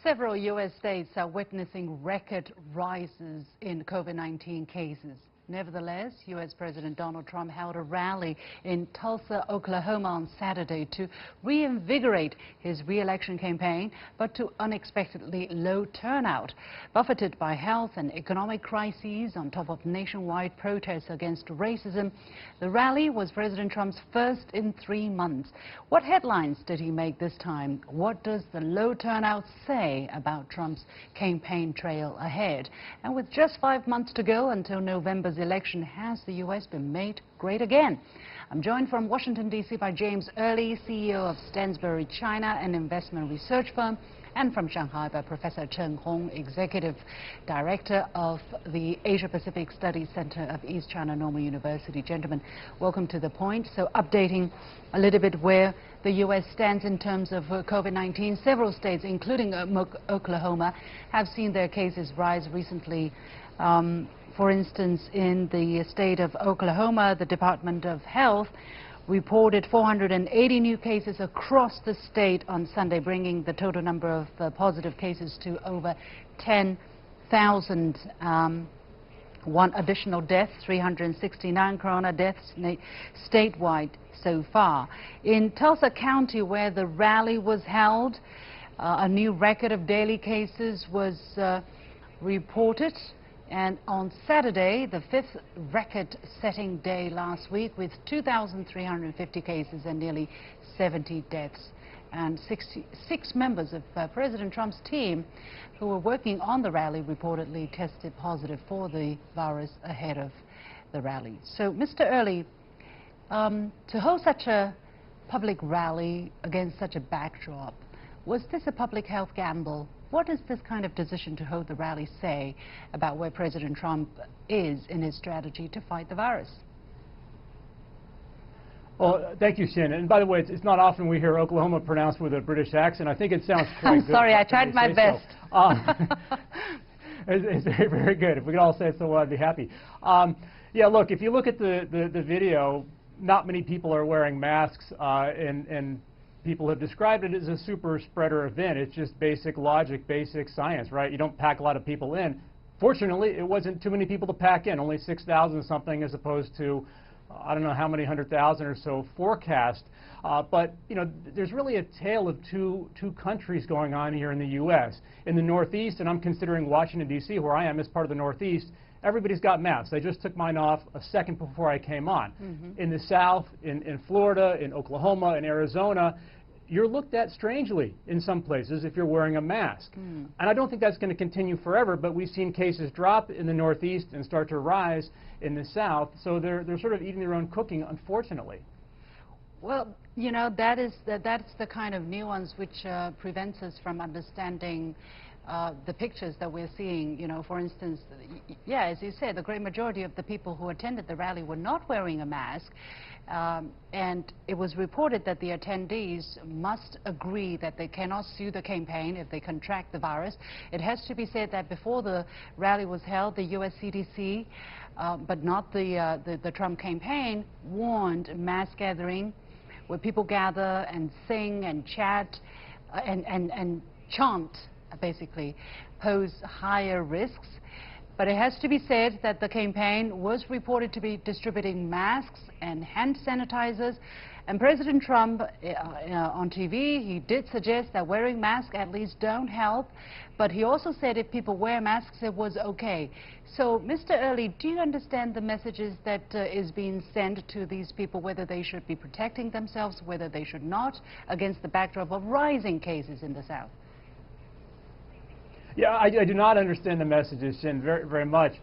Several U.S. states are witnessing record rises in COVID-19 cases. Nevertheless, U.S. President Donald Trump held a rally in Tulsa, Oklahoma on Saturday to reinvigorate his re-election campaign, but to unexpectedly low turnout. Buffeted by health and economic crises on top of nationwide protests against racism, the rally was President Trump's first in 3 months. What headlines did he make this time? What does the low turnout say about Trump's campaign trail ahead? And with just 5 months to go until November's election, has the U.S. been made great again? I'm joined from Washington, D.C. by James Early, CEO of Stansberry China, an investment research firm, and from Shanghai by Professor Chen Hong, Executive Director of the Asia-Pacific Studies Center of East China Normal University. Gentlemen, welcome to The Point. So updating a little bit where the U.S. stands in terms of COVID-19. Several states, including Oklahoma, have seen their cases rise recently. For instance, in the state of Oklahoma, the Department of Health reported 480 new cases across the state on Sunday, bringing the total number of positive cases to over 10,000. One additional death, 369 corona deaths statewide so far. In Tulsa County, where the rally was held, a new record of daily cases was reported. And on Saturday, the 5th record-setting day last week, with 2,350 cases and nearly 70 deaths. And 66 members of President Trump's team who were working on the rally reportedly tested positive for the virus ahead of the rally. So, Mr. Early, to hold such a public rally against such a backdrop, was this a public health gamble? What does this kind of decision to hold the rally say about where President Trump is in his strategy to fight the virus? Well, thank you, Chen. And by the way, it's not often we hear Oklahoma pronounced with a British accent. I think it sounds quite good. Sorry, I tried my best. So. It's very, very good. If we could all say it so well, I'd be happy. Yeah, look, if you look at the video, not many people are wearing masks, and people have described it as a super spreader event. It's just basic logic, basic science, right? You don't pack a lot of people in. Fortunately, it wasn't too many people to pack in, only 6,000 something as opposed to, I don't know how many 100,000 or so forecast. But, you know, there's really a tale of two countries going on here in the U.S. In the Northeast, and I'm considering Washington, D.C., where I am as part of the Northeast, everybody's got masks. I just took mine off a second before I came on. In the South, in Florida, in Oklahoma, in Arizona, you're looked at strangely in some places if you're wearing a mask. And I don't think that's going to continue forever, but we've seen cases drop in the Northeast and start to rise in the South, so they're sort of eating their own cooking, unfortunately. Well, you know, that's the kind of nuance which prevents us from understanding the pictures that we're seeing. You know, for instance, yeah, as you said, the great majority of the people who attended the rally were not wearing a mask. And it was reported that the attendees must agree that they cannot sue the campaign if they contract the virus. It has to be said that before the rally was held, the U.S. CDC, but not the Trump campaign, warned mass gathering, where people gather and sing and chat and chant, basically, pose higher risks. But it has to be said that the campaign was reported to be distributing masks and hand sanitizers. And President Trump, on TV, he did suggest that wearing masks at least don't help. But he also said if people wear masks, it was okay. So, Mr. Early, do you understand the messages that is being sent to these people, whether they should be protecting themselves, whether they should not, against the backdrop of rising cases in the South? Yeah, I do not understand the messages, Chen, very, very much.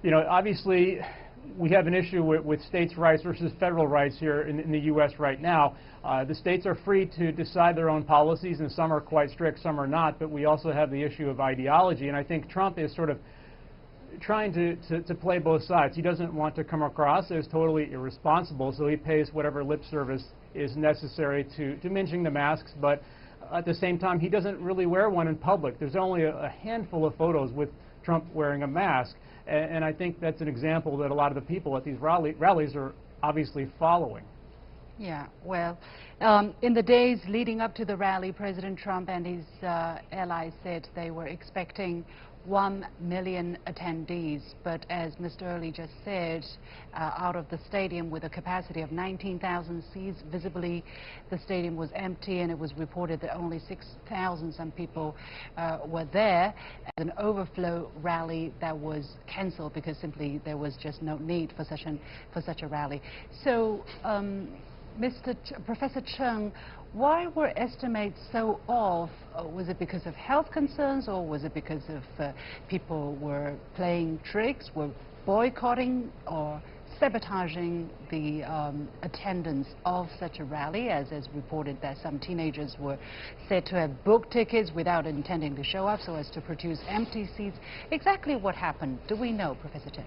You know, obviously, we have an issue with states' rights versus federal rights here in the U.S. right now. The states are free to decide their own policies, and some are quite strict, some are not, but we also have the issue of ideology, and I think Trump is sort of trying to play both sides. He doesn't want to come across as totally irresponsible, so he pays whatever lip service is necessary to mentioning the masks, but at the same time, he doesn't really wear one in public. There's only a handful of photos with Trump wearing a mask, and I think that's an example that a lot of the people at these rallies are obviously following. Yeah, well, in the days leading up to the rally, President Trump and his allies said they were expecting 1 million attendees. But as Mr. Early just said, out of the stadium with a capacity of 19,000 seats, visibly the stadium was empty, and it was reported that only 6,000 some people were there. An overflow rally that was cancelled because simply there was just no need for such a rally. So, Professor Chen, why were estimates so off? Was it because of health concerns, or was it because of people were playing tricks, were boycotting or sabotaging the attendance of such a rally, as reported that some teenagers were said to have booked tickets without intending to show up so as to produce empty seats? Exactly what happened, do we know, Professor Chen?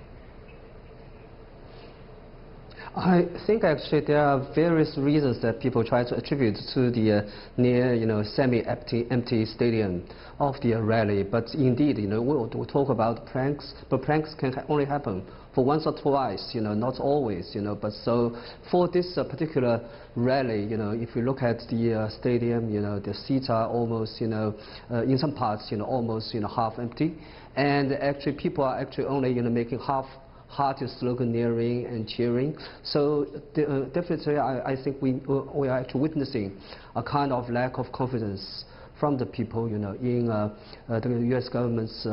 I think actually there are various reasons that people try to attribute to the near, semi-empty stadium of the rally. But indeed, we'll talk about pranks, but pranks can only happen for once or twice, not always, But so for this particular rally, if you look at the stadium, the seats are almost, in some parts, almost, half empty, and actually people are actually only, making half-hearted sloganeering and cheering. So definitely, I think we are actually witnessing a kind of lack of confidence from the people, in the U.S. government's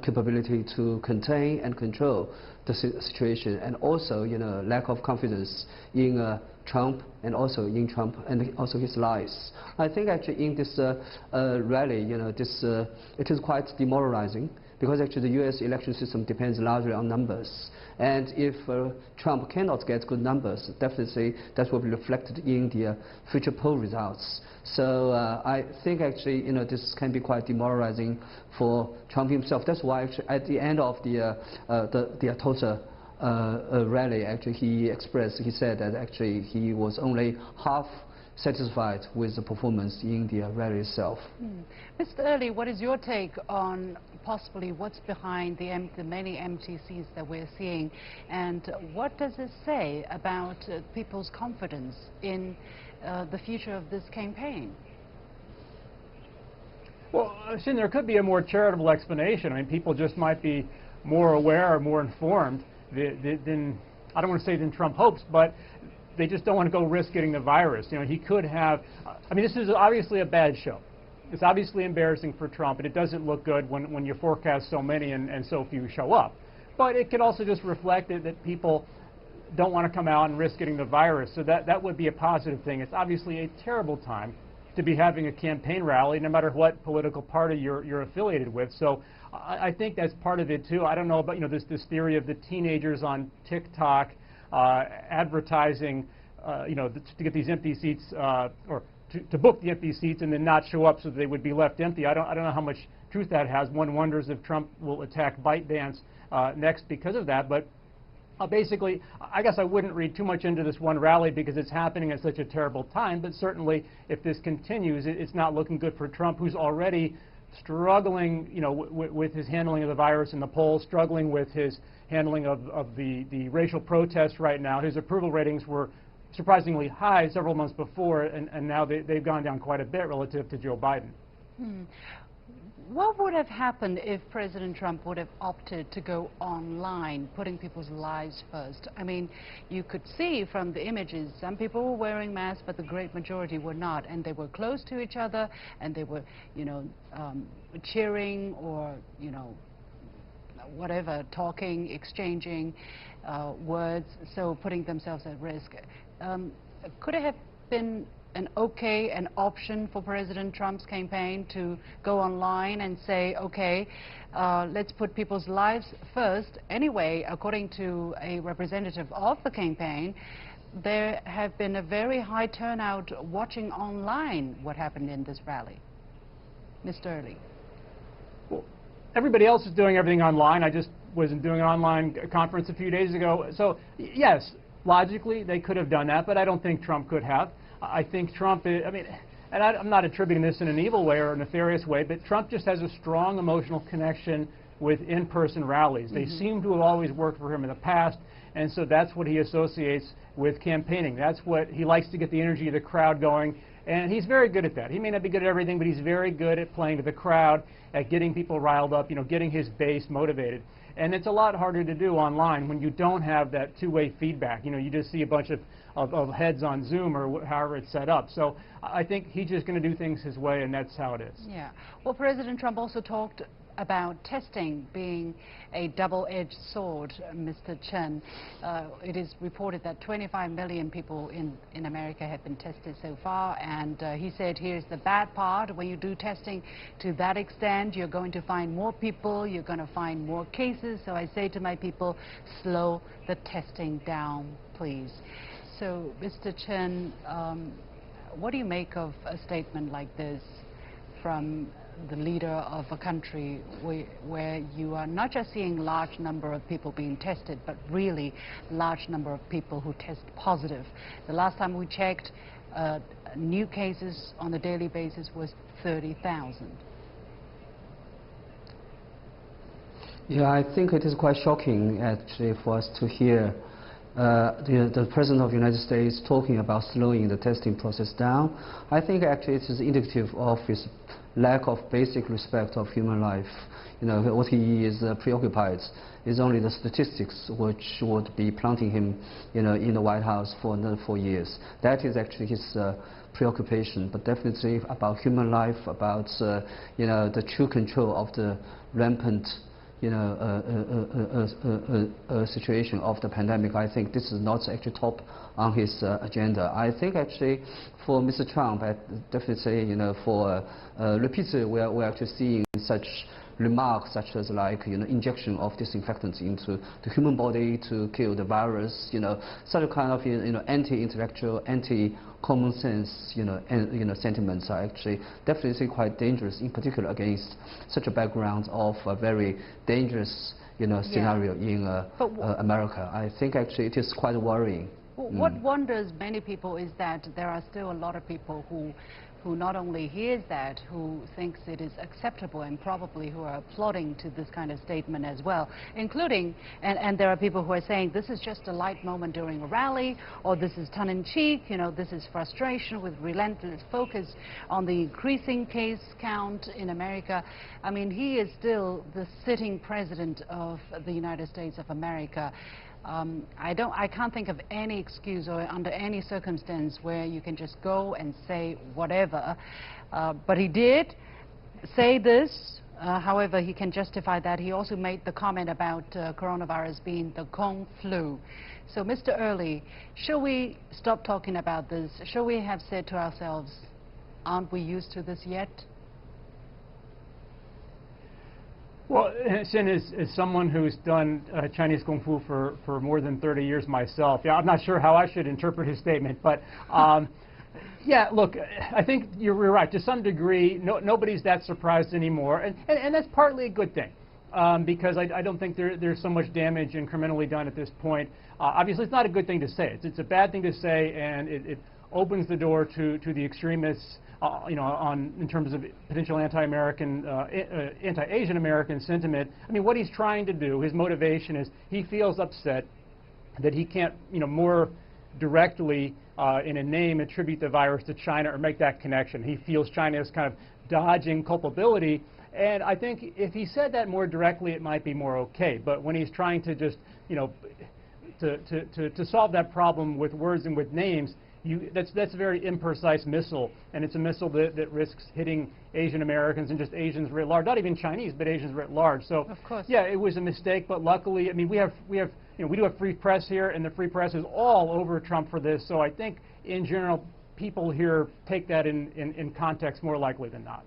capability to contain and control the situation, and also, lack of confidence in Trump, and also in Trump and also his lies. I think actually in this rally, it is quite demoralizing, because actually the U.S. election system depends largely on numbers. And if Trump cannot get good numbers, definitely that will be reflected in the future poll results. So I think actually, this can be quite demoralizing for Trump himself. That's why actually at the end of the Tulsa rally, actually he said that actually he was only half satisfied with the performance in the rally itself. Mr. Early, what is your take on possibly what's behind the many empty seats that we're seeing, and what does it say about people's confidence in the future of this campaign? Well, Xin, there could be a more charitable explanation. I mean, people just might be more aware or more informed than, I don't want to say than Trump hopes, but they just don't want to go risk getting the virus. He could have, I mean, this is obviously a bad show. It's obviously embarrassing for Trump, and it doesn't look good when you forecast so many and so few show up. But it could also just reflect that people don't want to come out and risk getting the virus. So that would be a positive thing. It's obviously a terrible time to be having a campaign rally, no matter what political party you're affiliated with. So I think that's part of it too. I don't know about this theory of the teenagers on TikTok advertising, to get these empty seats, or to book the empty seats and then not show up so they would be left empty. I don't know how much truth that has. One wonders if Trump will attack ByteDance next because of that. But basically, I guess I wouldn't read too much into this one rally because it's happening at such a terrible time. But certainly, if this continues, it's not looking good for Trump, who's already struggling, with his handling of the virus in the polls, struggling with his handling of the racial protests right now. His approval ratings were surprisingly high several months before, and now they've gone down quite a bit relative to Joe Biden. What would have happened if President Trump would have opted to go online, putting people's lives first? I mean, you could see from the images, some people were wearing masks, but the great majority were not, and they were close to each other, and they were, cheering or, whatever, talking, exchanging words, so putting themselves at risk. Could it have been an option for President Trump's campaign to go online and say, okay, let's put people's lives first? Anyway, according to a representative of the campaign, there have been a very high turnout watching online what happened in this rally. Mr. Early. Well, everybody else is doing everything online. I just wasn't doing an online conference a few days ago. So, yes, logically, they could have done that, but I don't think Trump could have. I think Trump, I'm not attributing this in an evil way or a nefarious way, but Trump just has a strong emotional connection with in-person rallies. They seem to have always worked for him in the past, and so that's what he associates with campaigning. That's what he likes, to get the energy of the crowd going, and he's very good at that. He may not be good at everything, but he's very good at playing to the crowd, at getting people riled up, getting his base motivated. And it's a lot harder to do online when you don't have that two-way feedback. You just see a bunch of heads on Zoom or however it's set up. So I think he's just going to do things his way, and that's how it is. Yeah. Well, President Trump also talked about testing being a double-edged sword, Mr. Chen. It is reported that 25 million people in America have been tested so far, and he said, here's the bad part: when you do testing to that extent, you're going to find more people, you're going to find more cases. So I say to my people, slow the testing down, please. So, Mr. Chen, what do you make of a statement like this from the leader of a country where you are not just seeing large number of people being tested, but really large number of people who test positive? The last time we checked, new cases on a daily basis was 30,000. Yeah, I think it is quite shocking actually for us to hear the President of the United States talking about slowing the testing process down. I think actually it is indicative of his lack of basic respect of human life. What he is preoccupied is only the statistics, which would be planting him in the White House for another 4 years. That is actually his preoccupation, but definitely about human life, about the true control of the rampant situation of the pandemic. I think this is not actually top on his agenda. I think actually for Mr. Trump, I definitely say, for repeatedly we're actually seeing such remarks such as like injection of disinfectants into the human body to kill the virus, sort of kind of anti-intellectual, anti-common sense sentiments are actually definitely quite dangerous, in particular against such a background of a very dangerous scenario in America. I think actually it is quite worrying. What wonders many people is that there are still a lot of people who not only hears that, who thinks it is acceptable, and probably who are applauding to this kind of statement as well, including, and there are people who are saying this is just a light moment during a rally, or this is tongue-in-cheek, this is frustration with relentless focus on the increasing case count in America. I mean, he is still the sitting president of the United States of America. I can't think of any excuse or under any circumstance where you can just go and say whatever. But he did say this. However, he can justify that. He also made the comment about coronavirus being the Kung flu. So, Mr. Early, shall we stop talking about this? Shall we have said to ourselves, aren't we used to this yet? Well, Chen, is someone who's done Chinese Kung Fu for more than 30 years myself, I'm not sure how I should interpret his statement, but yeah, look, I think you're right. To some degree, nobody's that surprised anymore, and that's partly a good thing, because I don't think there's so much damage incrementally done at this point. Obviously, it's not a good thing to say. It's a bad thing to say, and it opens the door to the extremists, in terms of potential anti-American, anti-Asian American sentiment. I mean, what he's trying to do, his motivation is he feels upset that he can't, more directly in a name attribute the virus to China or make that connection. He feels China is kind of dodging culpability, and I think if he said that more directly, it might be more okay. But when he's trying to just, to solve that problem with words and with names, that's a very imprecise missile, and it's a missile that risks hitting Asian Americans and just Asians writ large, not even Chinese, but Asians writ large. So, of course, yeah, it was a mistake, but luckily, I mean, we do have free press here, and the free press is all over Trump for this. So I think, in general, people here take that in context more likely than not.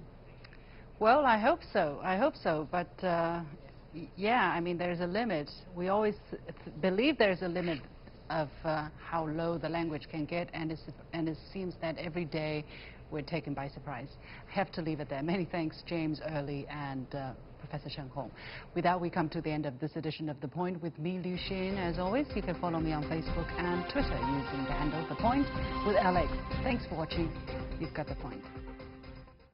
Well, I hope so. I hope so. But yeah, I mean, there's a limit. We always believe there's a limit of how low the language can get, and it seems that every day we're taken by surprise. I have to leave it there. Many thanks, James Early and Professor Chen Hong. With that, we come to the end of this edition of The Point with me, Liu Xin. As always, you can follow me on Facebook and Twitter using the handle The Point with Alex. Thanks for watching. You've got The Point.